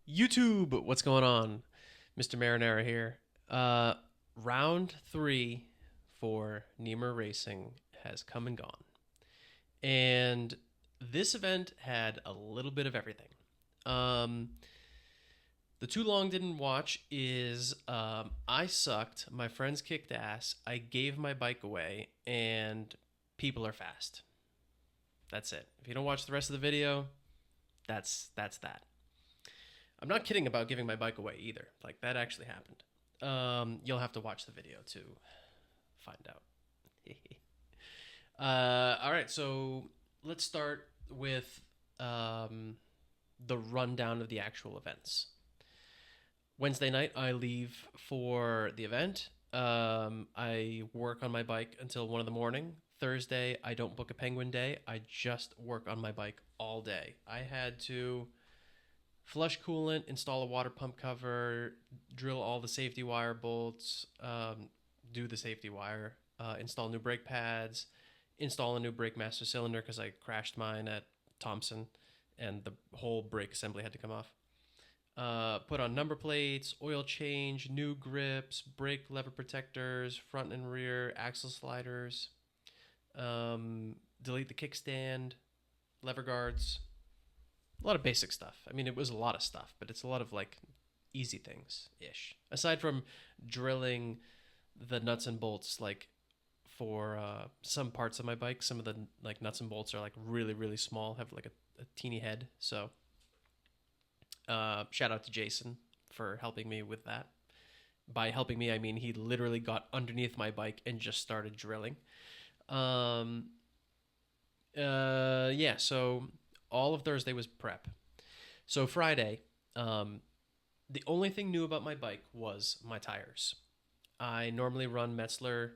YouTube, what's going on? Mr. Marinara here. Round three for NEMRR Racing has come and gone. And this event had a little bit of everything. Um, the too long didn't watch is I sucked, my friends kicked ass, I gave my bike away, and people are fast. That's it. If you don't watch the rest of the video, that's that. I'm not kidding about giving my bike away either. Like, that actually happened. You'll have to watch the video to find out. All right, so let's start with the rundown of the actual events. Wednesday night, I leave for the event. I work on my bike until 1 in the morning. Thursday, I don't book a penguin day. I just work on my bike all day. I had to flush coolant, install a water pump cover, drill all the safety wire bolts, do the safety wire, install new brake pads, install a new brake master cylinder because I crashed mine at Thompson and the whole brake assembly had to come off. Put on number plates, oil change, new grips, brake lever protectors, front and rear axle sliders, delete the kickstand, lever guards, a lot of basic stuff. I mean, it was a lot of stuff, but it's a lot of like easy things ish. Aside from drilling the nuts and bolts, like for some parts of my bike, some of the like nuts and bolts are like really small, have like a teeny head. So shout out to Jason for helping me with that. By helping me, I mean he literally got underneath my bike and just started drilling. Yeah, so all of Thursday was prep. So Friday, the only thing new about my bike was my tires. I normally run Metzler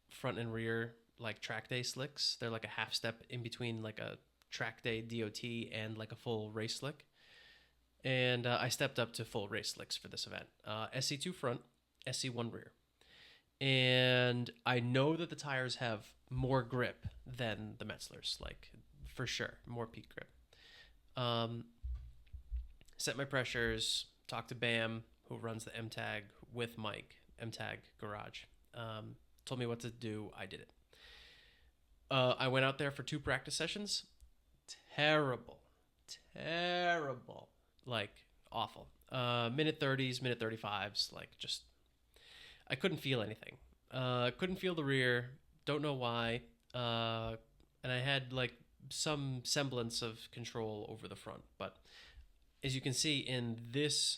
front and rear like track day slicks. They're like a half step in between like a track day DOT and like a full race slick. And I stepped up to full race slicks for this event. SC2 front, SC1 rear. And I know that the tires have more grip than the Metzlers, like for sure, more peak grip. Set my pressures, talk to Bam, who runs the MTAG with Mike, MTAG Garage. Told me what to do. I did it. I went out there for 2 practice sessions. Terrible. Like, awful. Minute 30s, minute 35s, like, just, I couldn't feel anything. Couldn't feel the rear. Don't know why. And I had, like, some semblance of control over the front. But as you can see in this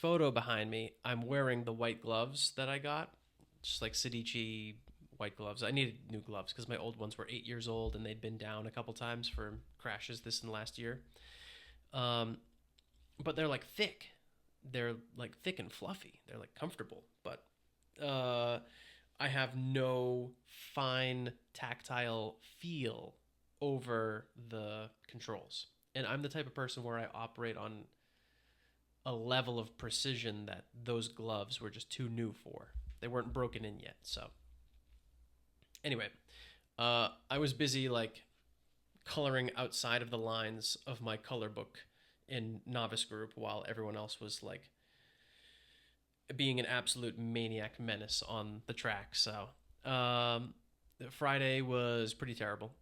photo behind me, I'm wearing the white gloves that I got. Just like Sidici white gloves. I needed new gloves because my old ones were 8 years old and they'd been down a couple times for crashes this and last year. But they're like thick. They're like thick and fluffy. They're like comfortable. But I have no fine tactile feel over the controls. And I'm the type of person where I operate on a level of precision that those gloves were just too new for. They weren't broken in yet. So anyway, I was busy like coloring outside of the lines of my color book in novice group while everyone else was like being an absolute maniac menace on the track. So Friday was pretty terrible.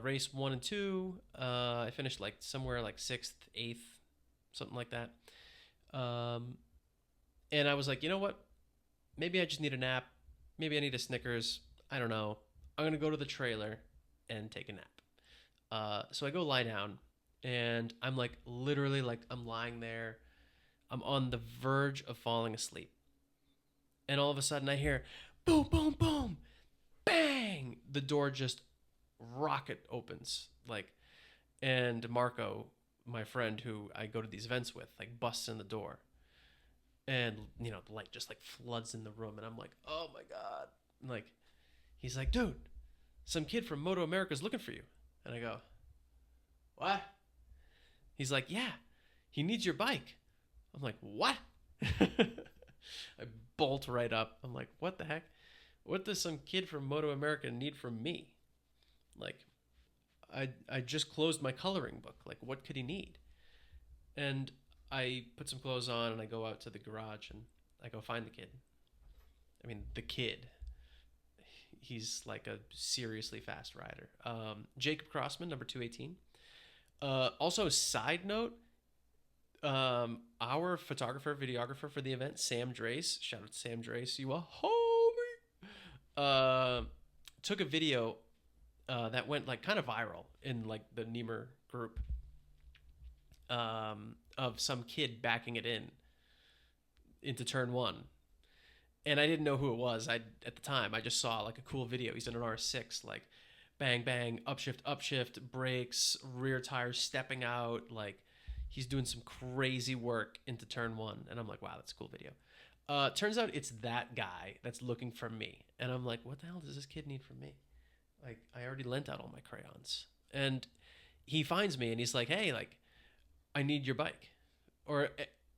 Race 1 and 2, I finished like somewhere like 6th, 8th, something like that. And I was like, you know what? Maybe I just need a nap. Maybe I need a Snickers. I don't know. I'm going to go to the trailer and take a nap. So I go lie down and I'm like literally like I'm lying there. I'm on the verge of falling asleep. And all of a sudden I hear boom, boom, boom, bang. The door just rocket opens. Like, and Marco, my friend who I go to these events with, like busts in the door. And, you know, the light just like floods in the room. And I'm like, oh my God. And like, he's like, dude, some kid from Moto America is looking for you. And I go, what? He's like, yeah, he needs your bike. I'm like, what? I bolt right up. I'm like, what the heck? What does some kid from Moto America need from me? Like, I just closed my coloring book. Like, what could he need? And I put some clothes on and I go out to the garage and I go find the kid. I mean, the kid. He's like a seriously fast rider. Jacob Crossman, number 218. Also, side note, our photographer, videographer for the event, Sam Drace, shout out to Sam Drace, you a homie, took a video that went like kind of viral in like the NEMRR group, of some kid backing it into turn one. And I didn't know who it was. At the time I just saw like a cool video. He's in an R6, like bang bang, upshift, brakes, rear tires stepping out, like he's doing some crazy work into turn one. And I'm like, wow, that's a cool video. Turns out it's that guy that's looking for me. And I'm like, what the hell does this kid need from me? Like, I already lent out all my crayons. And he finds me and he's like, hey, like, I need your bike. Or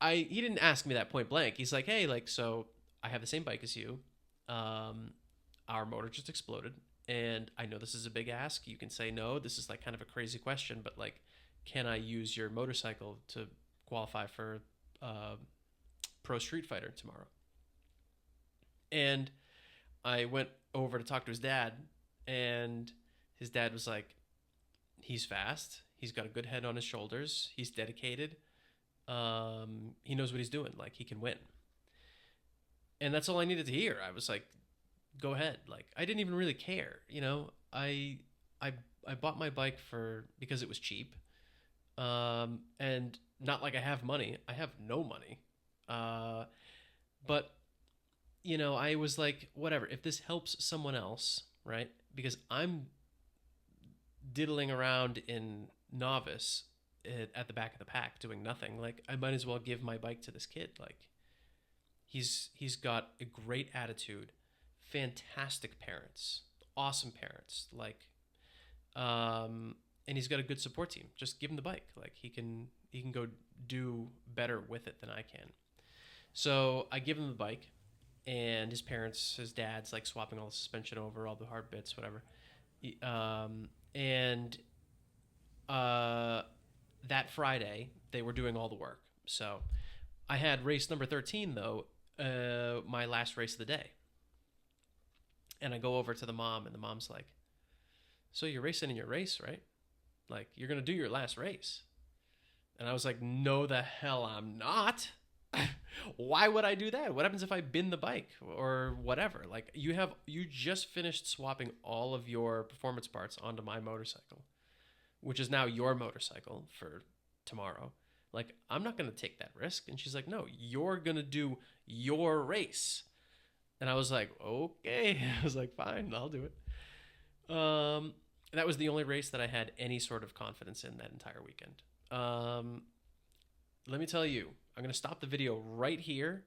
he didn't ask me that point blank. He's like, hey, like, so I have the same bike as you. Our motor just exploded. And I know this is a big ask. You can say no. This is like kind of a crazy question, but like, can I use your motorcycle to qualify for Pro Street Fighter tomorrow? And I went over to talk to his dad, and his dad was like, he's fast. He's got a good head on his shoulders. He's dedicated. He knows what he's doing. Like, he can win. And that's all I needed to hear. I was like, go ahead. Like, I didn't even really care. You know, I bought my bike because it was cheap. And not like I have money. I have no money. But, you know, I was like, whatever. If this helps someone else, right? Because I'm diddling around in novice at the back of the pack doing nothing. Like, I might as well give my bike to this kid. Like, he's got a great attitude, fantastic parents, awesome parents. Like, and he's got a good support team. Just give him the bike. Like, he can go do better with it than I can. So I give him the bike, and his dad's like swapping all the suspension over, all the hard bits, whatever. And that Friday they were doing all the work. So I had race number 13 though, my last race of the day. And I go over to the mom, and the mom's like, so you're racing in your race, right? Like, you're going to do your last race. And I was like, no, the hell I'm not. Why would I do that? What happens if I bin the bike or whatever? Like, you just finished swapping all of your performance parts onto my motorcycle, which is now your motorcycle for tomorrow. Like, I'm not going to take that risk. And she's like, no, you're going to do your race. And I was like, okay. I was like, fine, I'll do it. That was the only race that I had any sort of confidence in that entire weekend. Let me tell you, I'm going to stop the video right here.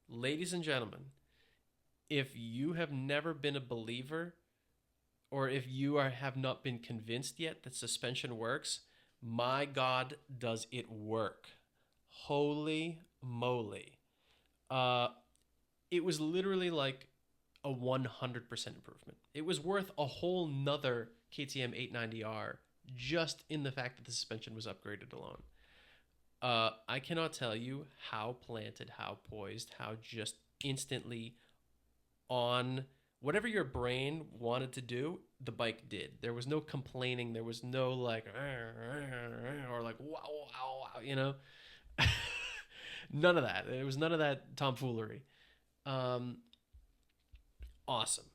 Ladies and gentlemen, if you have never been a believer, or if you have not been convinced yet that suspension works, my God, does it work. Holy moly. It was literally like a 100% improvement. It was worth a whole nother KTM 890R just in the fact that the suspension was upgraded alone. I cannot tell you how planted, how poised, how just instantly on whatever your brain wanted to do, the bike did. There was no complaining. There was no like, or like, wow, wow, wow, you know? None of that. There was none of that tomfoolery. Awesome.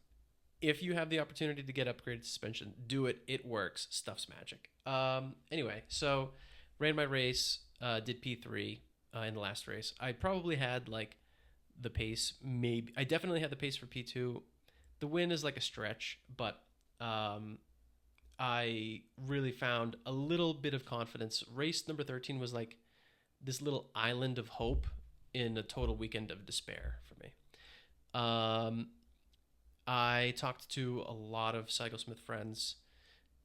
If you have the opportunity to get upgraded suspension, do it. It works. Stuff's magic. Anyway, so ran my race, did P3 in the last race. I probably had like the pace, maybe. I definitely had the pace for P2. The win is like a stretch, but I really found a little bit of confidence. Race number 13 was like this little island of hope in a total weekend of despair for me. I talked to a lot of Cyclesmith friends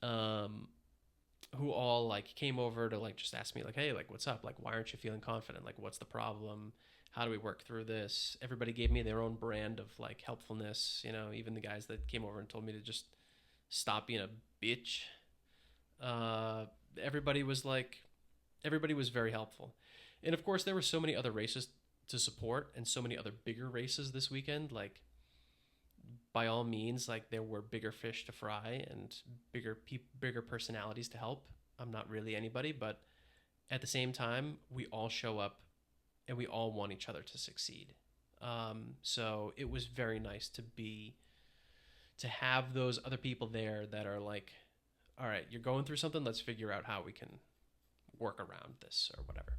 who all like came over to like just ask me like, hey, like, what's up? Like, why aren't you feeling confident? Like, what's the problem? How do we work through this? Everybody gave me their own brand of like helpfulness, you know, even the guys that came over and told me to just stop being a bitch. Everybody was like Everybody was very helpful. And of course, there were so many other races to support and so many other bigger races this weekend. Like, by all means, like there were bigger fish to fry and bigger personalities to help. I'm not really anybody, but at the same time, we all show up and we all want each other to succeed. So it was very nice to have those other people there that are like, all right, you're going through something. Let's figure out how we can work around this or whatever.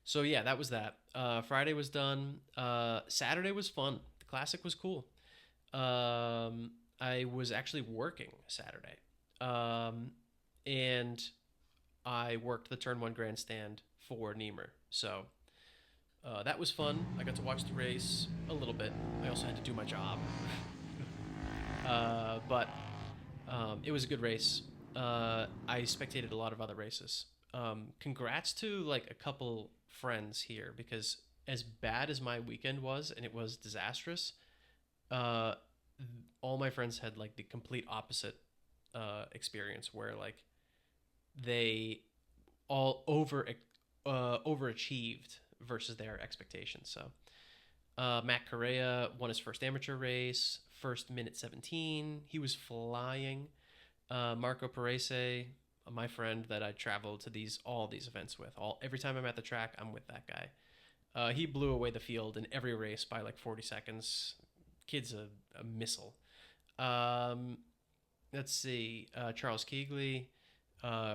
So yeah, that was that. Friday was done. Saturday was fun. The classic was cool. I was actually working Saturday. And I worked the turn one grandstand for NEMRR. So that was fun. I got to watch the race a little bit. I also had to do my job. But it was a good race. I spectated a lot of other races. Congrats to like a couple friends here, because as bad as my weekend was, and it was disastrous, all my friends had like the complete opposite experience, where like they all overachieved versus their expectations. So Matt Correa won his first amateur race, first minute 17. He was flying. Marco Parese, my friend that I traveled to all these events with, every time I'm at the track, I'm with that guy. He blew away the field in every race by like 40 seconds. Kid's a missile. Let's see. Charles Keegley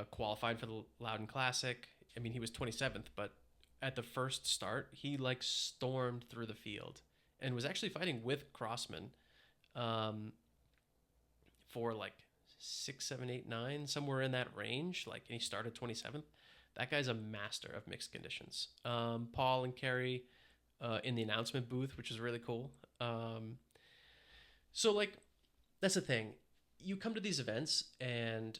qualified for the Loudon Classic. I mean, he was 27th, but at the first start, he like stormed through the field and was actually fighting with Crossman for like 6, 7, 8, 9, somewhere in that range. Like, and he started 27th. That guy's a master of mixed conditions. Paul and Kerry in the announcement booth, which is really cool. So like, that's the thing. You come to these events, and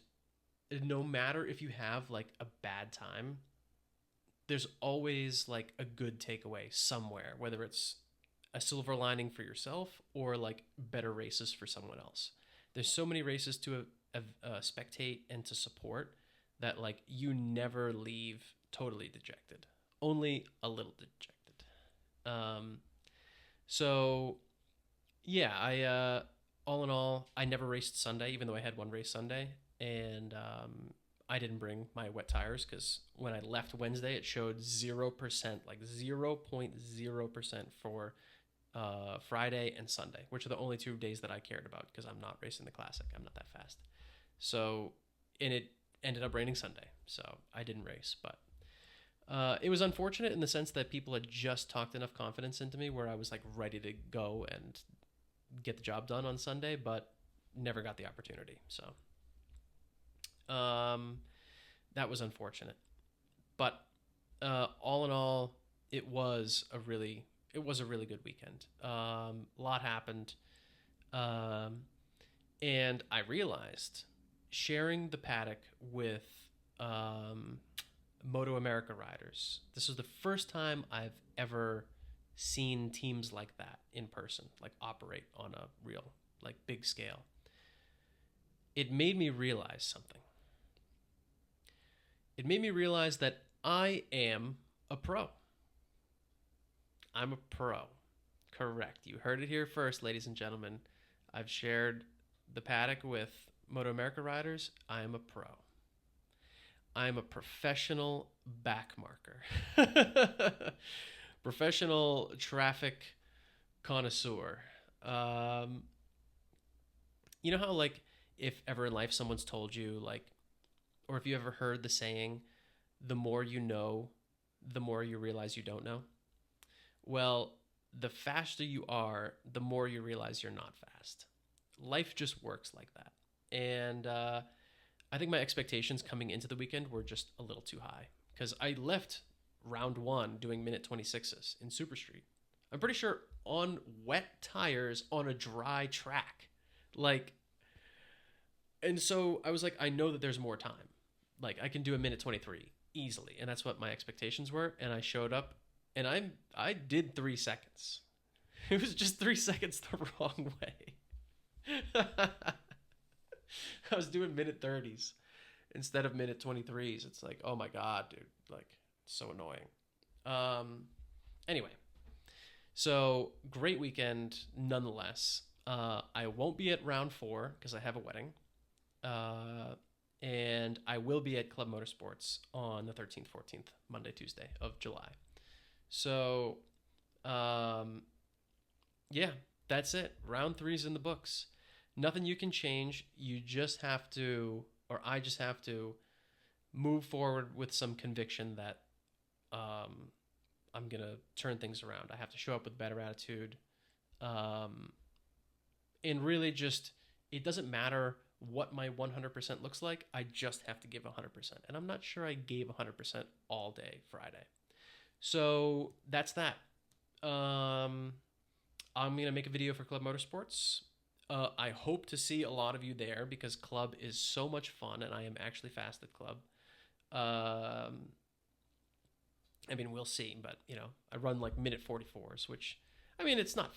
no matter if you have like a bad time, there's always like a good takeaway somewhere, whether it's a silver lining for yourself or like better races for someone else. There's so many races to spectate and to support that like you never leave totally dejected, only a little dejected. So yeah, I all in all, I never raced Sunday, even though I had one race Sunday, and I didn't bring my wet tires because when I left Wednesday, it showed 0%, like 0.0% for Friday and Sunday, which are the only 2 days that I cared about because I'm not racing the Classic. I'm not that fast. So, and it ended up raining Sunday, so I didn't race. But it was unfortunate in the sense that people had just talked enough confidence into me where I was like ready to go and get the job done on Sunday, but never got the opportunity. So that was unfortunate. But all in all, it was a really good weekend. A lot happened. And I realized sharing the paddock with Moto America riders, this was the first time I've ever seen teams like that in person, like operate on a real, like big scale. It made me realize something. It made me realize that I am a pro. I'm a pro. Correct. You heard it here first, ladies and gentlemen. I've shared the paddock with Moto America riders. I am a pro. I'm a professional backmarker. Professional traffic connoisseur. You know how, like, if ever in life someone's told you, like, or if you ever heard the saying, the more you know, the more you realize you don't know? Well, the faster you are, the more you realize you're not fast. Life just works like that. And I think my expectations coming into the weekend were just a little too high, because I left round one doing minute 26s in Super Street. I'm pretty sure on wet tires on a dry track. Like, and so I was like, I know that there's more time. Like, I can do a minute 23 easily. And that's what my expectations were. And I showed up and I did 3 seconds. It was just 3 seconds the wrong way. I was doing minute 30s. instead of minute 23s. It's like, oh my God, dude. Like, so annoying. Anyway, so great weekend nonetheless. I won't be at round 4 because I have a wedding. And I will be at Club Motorsports on the 13th, 14th, Monday, Tuesday of July. So, yeah, that's it. Round 3's in the books. Nothing you can change. You just have to, or I just have to, move forward with some conviction that I'm going to turn things around. I have to show up with better attitude. And really just, it doesn't matter what my 100% looks like. I just have to give 100%. And I'm not sure I gave 100% all day Friday. So that's that. I'm going to make a video for Club Motorsports. I hope to see a lot of you there because Club is so much fun and I am actually fast at Club. I mean, we'll see, but you know, I run like minute 44s, which I mean, it's not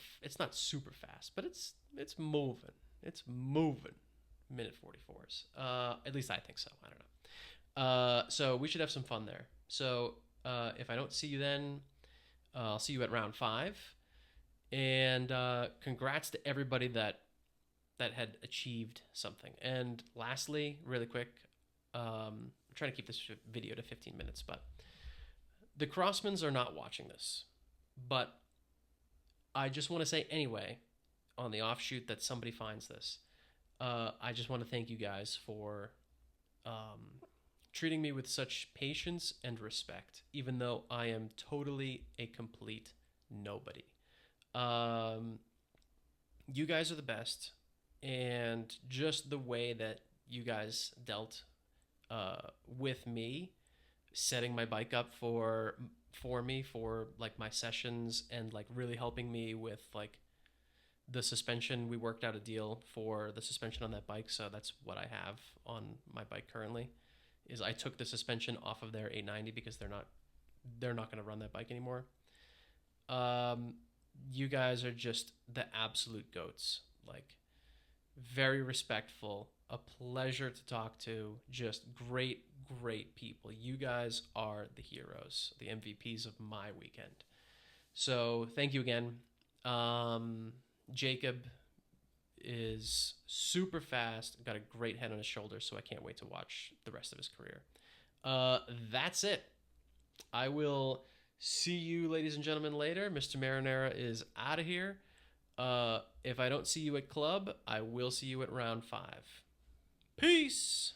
super fast, but it's moving. It's moving. Minute 44s. At least I think so. I don't know. So we should have some fun there. So if I don't see you then, I'll see you at round 5. And congrats to everybody that had achieved something. And lastly, really quick, I'm trying to keep this video to 15 minutes, but the Crossmans are not watching this. But I just want to say anyway, on the offshoot that somebody finds this, I just want to thank you guys for treating me with such patience and respect, even though I am totally a complete nobody. You guys are the best, and just the way that you guys dealt with me, setting my bike up for me for like my sessions and like really helping me with like the suspension. We worked out a deal for the suspension on that bike, so that's what I have on my bike currently. Is I took the suspension off of their 890 because they're not going to run that bike anymore. You guys are just the absolute goats. Like, very respectful, a pleasure to talk to, just great people. You guys are the heroes, the MVPs of my weekend. So thank you again. Jacob is super fast, got a great head on his shoulders, so I can't wait to watch the rest of his career. That's it. I will see you, ladies and gentlemen, later. Mr. Marinara is out of here. If I don't see you at club, I will see you at round 5. Peace!